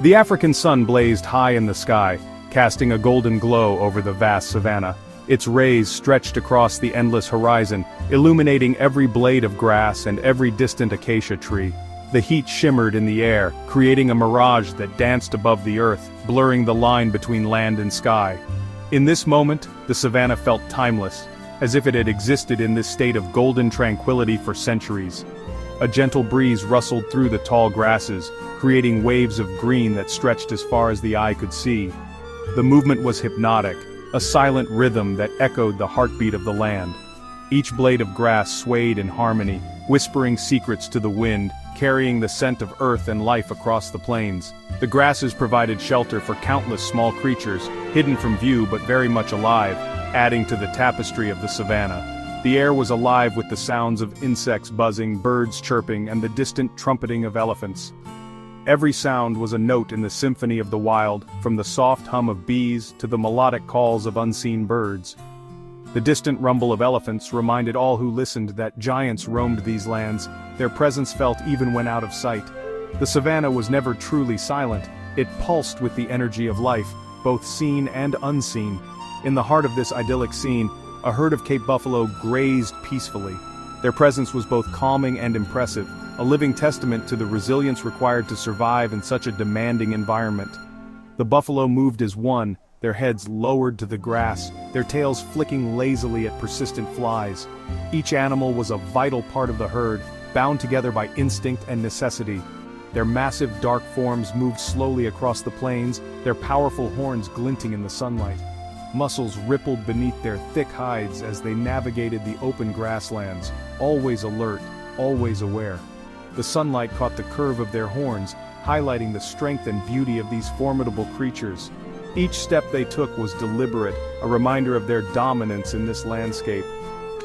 The African sun blazed high in the sky, casting a golden glow over the vast savanna. Its rays stretched across the endless horizon, illuminating every blade of grass and every distant acacia tree. The heat shimmered in the air, creating a mirage that danced above the earth, blurring the line between land and sky. In this moment, the savanna felt timeless, as if it had existed in this state of golden tranquility for centuries. A gentle breeze rustled through the tall grasses, creating waves of green that stretched as far as the eye could see. The movement was hypnotic, a silent rhythm that echoed the heartbeat of the land. Each blade of grass swayed in harmony, whispering secrets to the wind, carrying the scent of earth and life across the plains. The grasses provided shelter for countless small creatures, hidden from view but very much alive, adding to the tapestry of the savanna. The air was alive with the sounds of insects buzzing, birds chirping, and the distant trumpeting of elephants. Every sound was a note in the symphony of the wild, from the soft hum of bees to the melodic calls of unseen birds. The distant rumble of elephants reminded all who listened that giants roamed these lands, their presence felt even when out of sight. The savanna was never truly silent, it pulsed with the energy of life, both seen and unseen. In the heart of this idyllic scene, a herd of Cape buffalo grazed peacefully. Their presence was both calming and impressive, a living testament to the resilience required to survive in such a demanding environment. The buffalo moved as one, their heads lowered to the grass, their tails flicking lazily at persistent flies. Each animal was a vital part of the herd, bound together by instinct and necessity. Their massive dark forms moved slowly across the plains, their powerful horns glinting in the sunlight. Muscles rippled beneath their thick hides as they navigated the open grasslands, always alert, always aware. The sunlight caught the curve of their horns, highlighting the strength and beauty of these formidable creatures. Each step they took was deliberate, a reminder of their dominance in this landscape.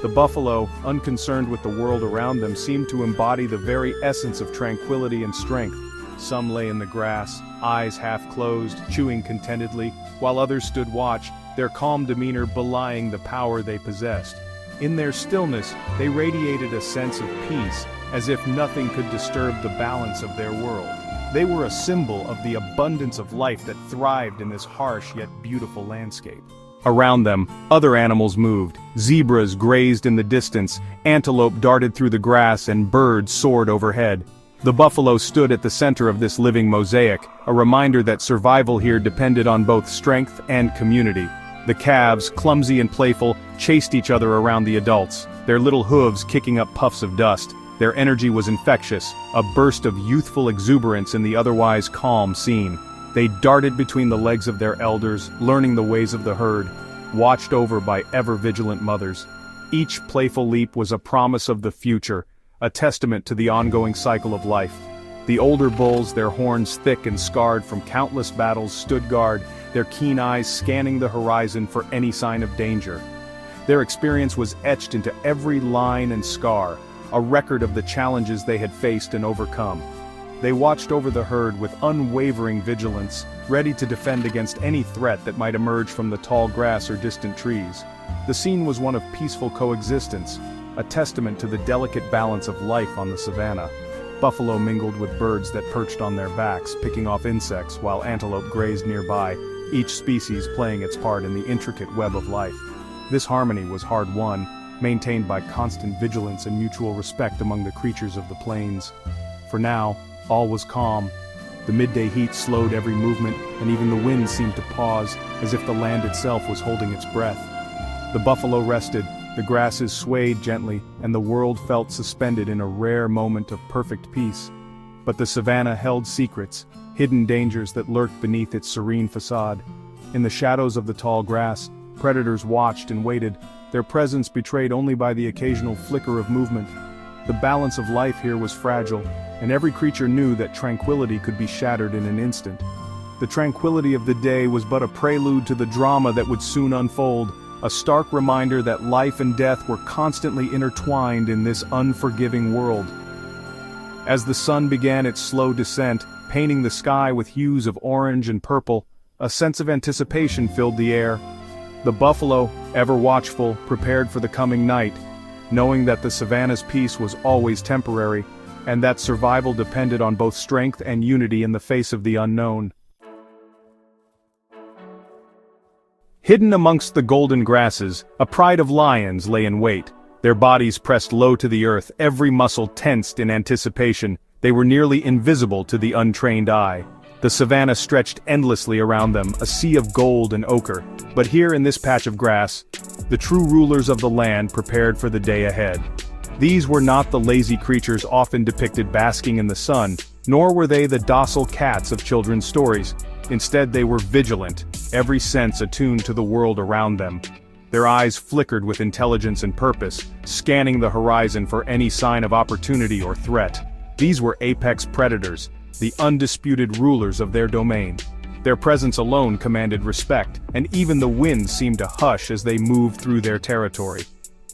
The buffalo, unconcerned with the world around them, seemed to embody the very essence of tranquility and strength. Some lay in the grass, eyes half closed, chewing contentedly, while others stood watch, their calm demeanor belying the power they possessed. In their stillness, they radiated a sense of peace, as if nothing could disturb the balance of their world. They were a symbol of the abundance of life that thrived in this harsh yet beautiful landscape. Around them, other animals moved. Zebras grazed in the distance, antelope darted through the grass, and birds soared overhead. The buffalo stood at the center of this living mosaic, a reminder that survival here depended on both strength and community. The calves, clumsy and playful, chased each other around the adults, their little hooves kicking up puffs of dust. Their energy was infectious, a burst of youthful exuberance in the otherwise calm scene. They darted between the legs of their elders, learning the ways of the herd, watched over by ever-vigilant mothers. Each playful leap was a promise of the future, a testament to the ongoing cycle of life. The older bulls, their horns thick and scarred from countless battles, stood guard, their keen eyes scanning the horizon for any sign of danger. Their experience was etched into every line and scar, a record of the challenges they had faced and overcome. They watched over the herd with unwavering vigilance, ready to defend against any threat that might emerge from the tall grass or distant trees. The scene was one of peaceful coexistence, a testament to the delicate balance of life on the savanna. Buffalo mingled with birds that perched on their backs, picking off insects, while antelope grazed nearby, each species playing its part in the intricate web of life. This harmony was hard-won, maintained by constant vigilance and mutual respect among the creatures of the plains. For now, all was calm. The midday heat slowed every movement, and even the wind seemed to pause, as if the land itself was holding its breath. The buffalo rested, the grasses swayed gently, and the world felt suspended in a rare moment of perfect peace. But the savanna held secrets, hidden dangers that lurked beneath its serene facade. In the shadows of the tall grass, predators watched and waited, their presence betrayed only by the occasional flicker of movement. The balance of life here was fragile, and every creature knew that tranquility could be shattered in an instant. The tranquility of the day was but a prelude to the drama that would soon unfold, a stark reminder that life and death were constantly intertwined in this unforgiving world. As the sun began its slow descent, painting the sky with hues of orange and purple, a sense of anticipation filled the air. The buffalo, ever watchful, prepared for the coming night, knowing that the savanna's peace was always temporary. and that survival depended on both strength and unity in the face of the unknown. Hidden amongst the golden grasses, a pride of lions lay in wait, their bodies pressed low to the earth, every muscle tensed in anticipation. They were nearly invisible to the untrained eye. The savanna stretched endlessly around them, a sea of gold and ochre. But here in this patch of grass, the true rulers of the land prepared for the day ahead. These were not the lazy creatures often depicted basking in the sun, nor were they the docile cats of children's stories. Instead, they were vigilant, every sense attuned to the world around them. Their eyes flickered with intelligence and purpose, scanning the horizon for any sign of opportunity or threat. These were apex predators, the undisputed rulers of their domain. Their presence alone commanded respect, and even the wind seemed to hush as they moved through their territory.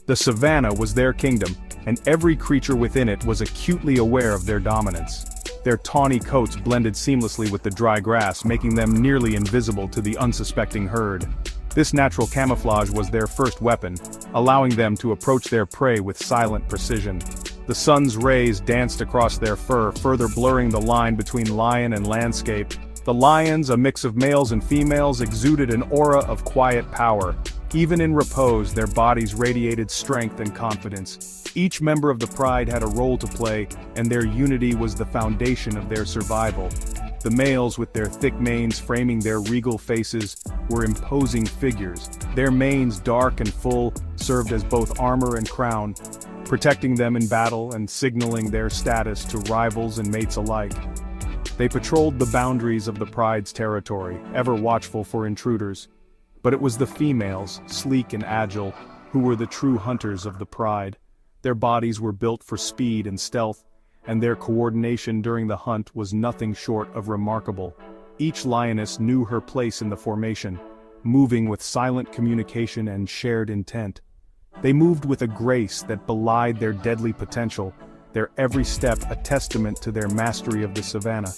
The savanna was their kingdom, and every creature within it was acutely aware of their dominance. Their tawny coats blended seamlessly with the dry grass, making them nearly invisible to the unsuspecting herd. This natural camouflage was their first weapon, allowing them to approach their prey with silent precision. The sun's rays danced across their fur, further blurring the line between lion and landscape. The lions, a mix of males and females, exuded an aura of quiet power. Even in repose, their bodies radiated strength and confidence. Each member of the pride had a role to play, and their unity was the foundation of their survival. The males, with their thick manes framing their regal faces, were imposing figures. Their manes, dark and full, served as both armor and crown, protecting them in battle and signaling their status to rivals and mates alike. They patrolled the boundaries of the pride's territory, ever watchful for intruders. But it was the females, sleek and agile, who were the true hunters of the pride. Their bodies were built for speed and stealth, and their coordination during the hunt was nothing short of remarkable. Each lioness knew her place in the formation, moving with silent communication and shared intent. They moved with a grace that belied their deadly potential, their every step a testament to their mastery of the savanna.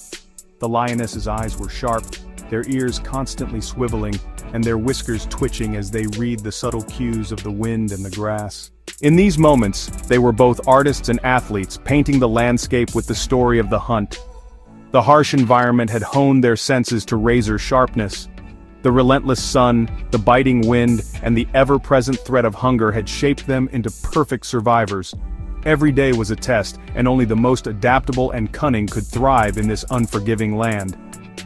The lioness's eyes were sharp, their ears constantly swiveling, and their whiskers twitching as they read the subtle cues of the wind and the grass. In these moments, they were both artists and athletes, painting the landscape with the story of the hunt. The harsh environment had honed their senses to razor sharpness. The relentless sun, the biting wind, and the ever-present threat of hunger had shaped them into perfect survivors. Every day was a test, and only the most adaptable and cunning could thrive in this unforgiving land.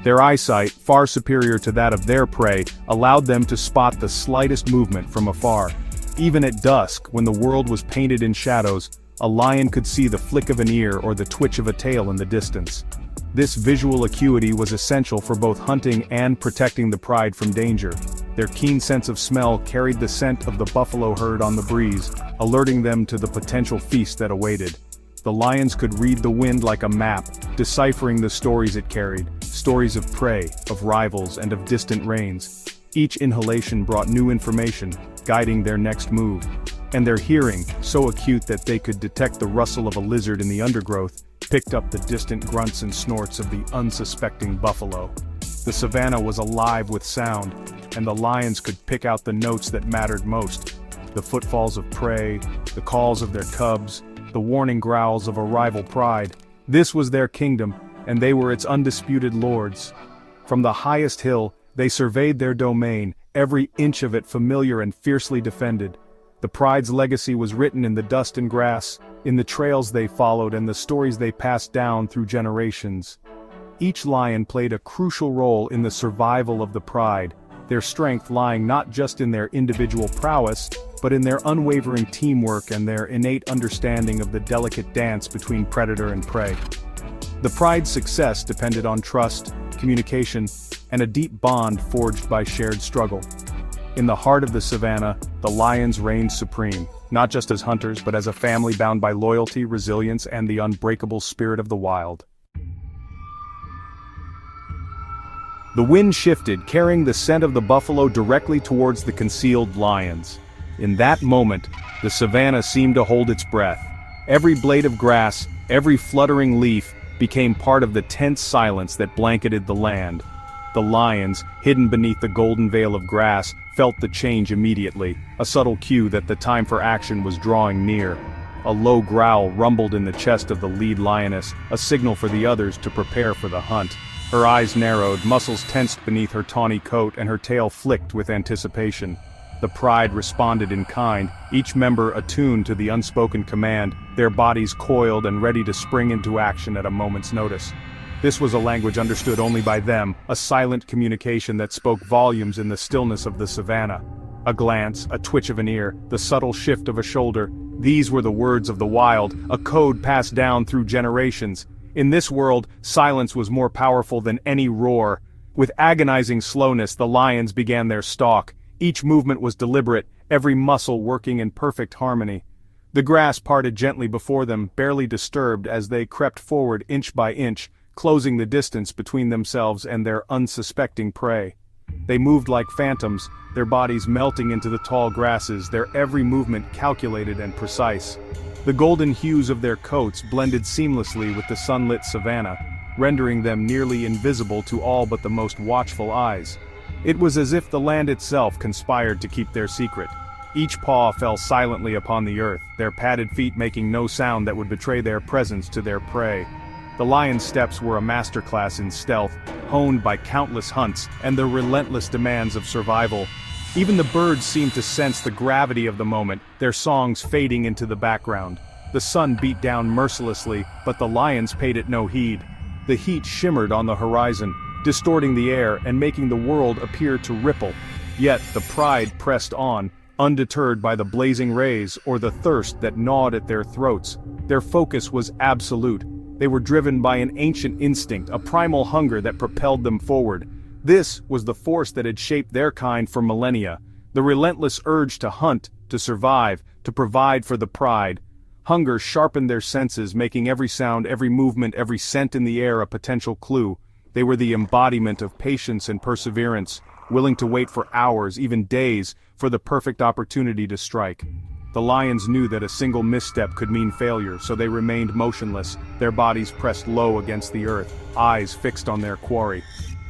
Their eyesight, far superior to that of their prey, allowed them to spot the slightest movement from afar. Even at dusk, when the world was painted in shadows, a lion could see the flick of an ear or the twitch of a tail in the distance. This visual acuity was essential for both hunting and protecting the pride from danger. Their keen sense of smell carried the scent of the buffalo herd on the breeze, alerting them to the potential feast that awaited. The lions could read the wind like a map, deciphering the stories it carried, stories of prey, of rivals, and of distant rains. Each inhalation brought new information, guiding their next move. And their hearing, so acute that they could detect the rustle of a lizard in the undergrowth, picked up the distant grunts and snorts of the unsuspecting buffalo. The savanna was alive with sound, and the lions could pick out the notes that mattered most. The footfalls of prey, the calls of their cubs, the warning growls of a rival pride. This was their kingdom, and they were its undisputed lords. From the highest hill, they surveyed their domain, every inch of it familiar and fiercely defended. The pride's legacy was written in the dust and grass, in the trails they followed and the stories they passed down through generations. Each lion played a crucial role in the survival of the pride, their strength lying not just in their individual prowess, but in their unwavering teamwork and their innate understanding of the delicate dance between predator and prey. The pride's success depended on trust, communication, and a deep bond forged by shared struggle. In the heart of the savanna, the lions reigned supreme, not just as hunters but as a family bound by loyalty, resilience, and the unbreakable spirit of the wild. The wind shifted, carrying the scent of the buffalo directly towards the concealed lions. In that moment, the savanna seemed to hold its breath. Every blade of grass, every fluttering leaf, became part of the tense silence that blanketed the land. The lions, hidden beneath the golden veil of grass, felt the change immediately, a subtle cue that the time for action was drawing near. A low growl rumbled in the chest of the lead lioness, a signal for the others to prepare for the hunt. Her eyes narrowed, muscles tensed beneath her tawny coat, and her tail flicked with anticipation. The pride responded in kind, each member attuned to the unspoken command, their bodies coiled and ready to spring into action at a moment's notice. This was a language understood only by them, a silent communication that spoke volumes in the stillness of the savannah. A glance, a twitch of an ear, the subtle shift of a shoulder, these were the words of the wild, a code passed down through generations. In this world, silence was more powerful than any roar. With agonizing slowness, the lions began their stalk. Each movement was deliberate, every muscle working in perfect harmony. The grass parted gently before them, barely disturbed as they crept forward inch by inch, closing the distance between themselves and their unsuspecting prey. They moved like phantoms, their bodies melting into the tall grasses, their every movement calculated and precise. The golden hues of their coats blended seamlessly with the sunlit savannah, rendering them nearly invisible to all but the most watchful eyes. It was as if the land itself conspired to keep their secret. Each paw fell silently upon the earth, their padded feet making no sound that would betray their presence to their prey. The lion's steps were a masterclass in stealth, honed by countless hunts and the relentless demands of survival. Even the birds seemed to sense the gravity of the moment, their songs fading into the background. The sun beat down mercilessly, but the lions paid it no heed. The heat shimmered on the horizon, distorting the air and making the world appear to ripple. Yet the pride pressed on, undeterred by the blazing rays or the thirst that gnawed at their throats. Their focus was absolute. They were driven by an ancient instinct, a primal hunger that propelled them forward. This was the force that had shaped their kind for millennia, the relentless urge to hunt, to survive, to provide for the pride. Hunger sharpened their senses, making every sound, every movement, every scent in the air a potential clue. They were the embodiment of patience and perseverance, willing to wait for hours, even days, for the perfect opportunity to strike. The lions knew that a single misstep could mean failure, so they remained motionless, their bodies pressed low against the earth, eyes fixed on their quarry.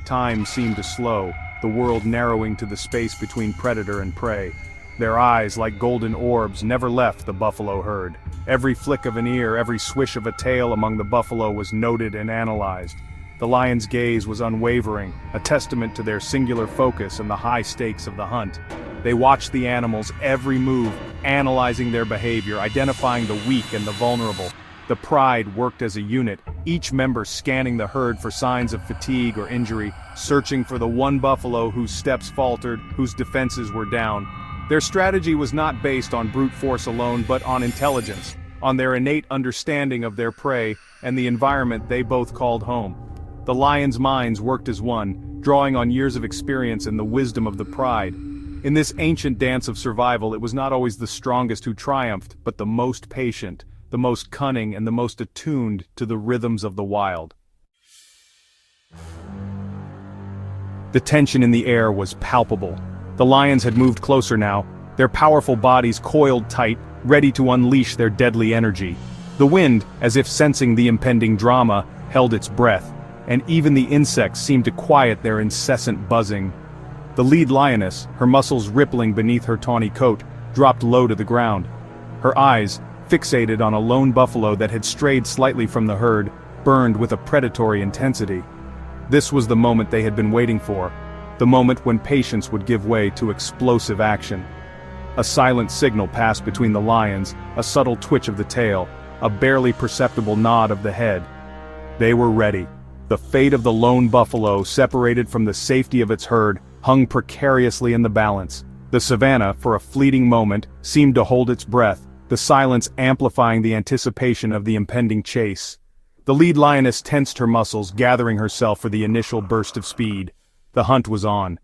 Time seemed to slow, the world narrowing to the space between predator and prey. Their eyes, like golden orbs, never left the buffalo herd. Every flick of an ear, every swish of a tail among the buffalo was noted and analyzed. The lion's gaze was unwavering, a testament to their singular focus and the high stakes of the hunt. They watched the animals' every move, analyzing their behavior, identifying the weak and the vulnerable. The pride worked as a unit, each member scanning the herd for signs of fatigue or injury, searching for the one buffalo whose steps faltered, whose defenses were down. Their strategy was not based on brute force alone, but on intelligence, on their innate understanding of their prey and the environment they both called home. The lions' minds worked as one, drawing on years of experience and the wisdom of the pride. In this ancient dance of survival, it was not always the strongest who triumphed, but the most patient, the most cunning, and the most attuned to the rhythms of the wild. The tension in the air was palpable. The lions had moved closer now, their powerful bodies coiled tight, ready to unleash their deadly energy. The wind, as if sensing the impending drama, held its breath, and even the insects seemed to quiet their incessant buzzing. The lead lioness, her muscles rippling beneath her tawny coat, dropped low to the ground. Her eyes, fixated on a lone buffalo that had strayed slightly from the herd, burned with a predatory intensity. This was the moment they had been waiting for, the moment when patience would give way to explosive action. A silent signal passed between the lions, a subtle twitch of the tail, a barely perceptible nod of the head. They were ready. The fate of the lone buffalo, separated from the safety of its herd, hung precariously in the balance. The savannah, for a fleeting moment, seemed to hold its breath, the silence amplifying the anticipation of the impending chase. The lead lioness tensed her muscles, gathering herself for the initial burst of speed. The hunt was on,